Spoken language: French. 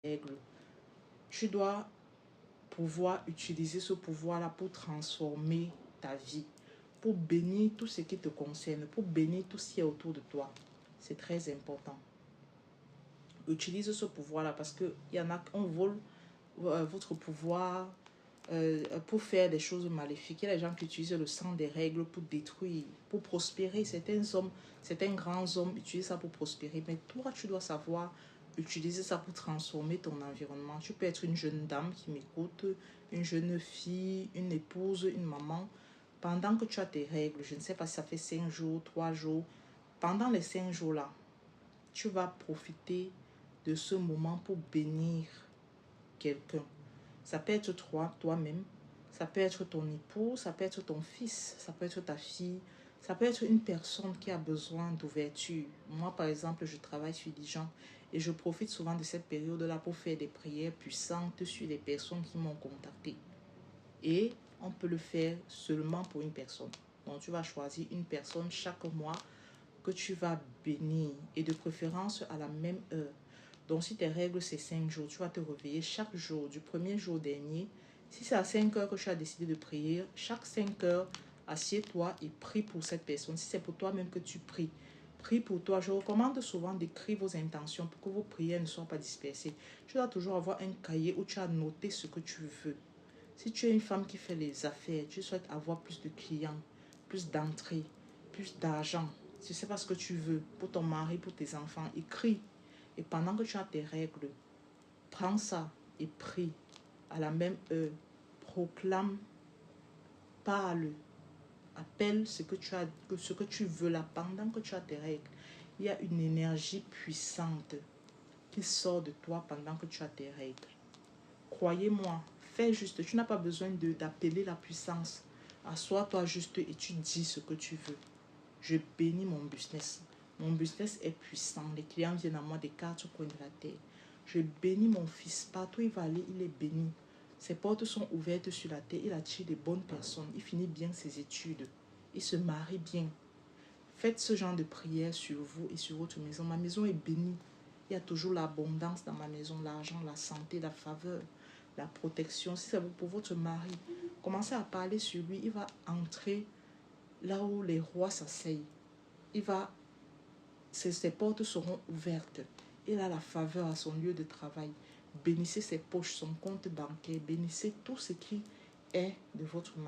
règles. Tu dois pouvoir utiliser ce pouvoir-là pour transformer ta vie, pour bénir tout ce qui te concerne, pour bénir tout ce qui est autour de toi. C'est très important. Utilise ce pouvoir-là parce qu'il y en a qui vole votre pouvoir pour faire des choses maléfiques. Il y a des gens qui utilisent le sang des règles pour détruire, pour prospérer. Certains hommes, certains grands hommes utilisent ça pour prospérer. Mais toi, tu dois savoir utiliser ça pour transformer ton environnement. Tu peux être une jeune dame qui m'écoute, une jeune fille, une épouse, une maman. Pendant que tu as tes règles, je ne sais pas si ça fait 5 jours, 3 jours, pendant les 5 jours-là, tu vas profiter de ce moment pour bénir quelqu'un. Ça peut être toi-même, ça peut être ton époux, ça peut être ton fils, ça peut être ta fille, ça peut être une personne qui a besoin d'ouverture. Moi, par exemple, je travaille sur des gens et je profite souvent de cette période-là pour faire des prières puissantes sur les personnes qui m'ont contacté. Et on peut le faire seulement pour une personne. Donc, tu vas choisir une personne chaque mois que tu vas bénir et de préférence à la même heure. Donc, si tes règles, c'est 5 jours, tu vas te réveiller chaque jour du premier jour dernier. Si c'est à 5 heures que tu as décidé de prier, chaque 5 heures, assieds-toi et prie pour cette personne. Si c'est pour toi-même que tu pries, prie pour toi. Je recommande souvent d'écrire vos intentions pour que vos prières ne soient pas dispersées. Tu dois toujours avoir un cahier où tu as noté ce que tu veux. Si tu es une femme qui fait les affaires, tu souhaites avoir plus de clients, plus d'entrées, plus d'argent. Si ce n'est pas ce que tu veux pour ton mari, pour tes enfants, écris. Et pendant que tu as tes règles, prends ça et prie à la même heure. Proclame, parle, appelle ce que tu veux là pendant que tu as tes règles. Il y a une énergie puissante qui sort de toi pendant que tu as tes règles. Croyez-moi, fais juste. Tu n'as pas besoin d'appeler la puissance. Assois-toi juste et tu dis ce que tu veux. Je bénis mon business. Mon business est puissant. Les clients viennent à moi des 4 coins de la terre. Je bénis mon fils. Partout où il va aller, il est béni. Ses portes sont ouvertes sur la terre. Il attire des bonnes personnes. Il finit bien ses études. Il se marie bien. Faites ce genre de prière sur vous et sur votre maison. Ma maison est bénie. Il y a toujours l'abondance dans ma maison. L'argent, la santé, la faveur, la protection. Si c'est pour votre mari, commencez à parler sur lui. Il va entrer là où les rois s'asseyent. Ses portes seront ouvertes. Il a la faveur à son lieu de travail. Bénissez ses poches, son compte bancaire. Bénissez tout ce qui est de votre mari.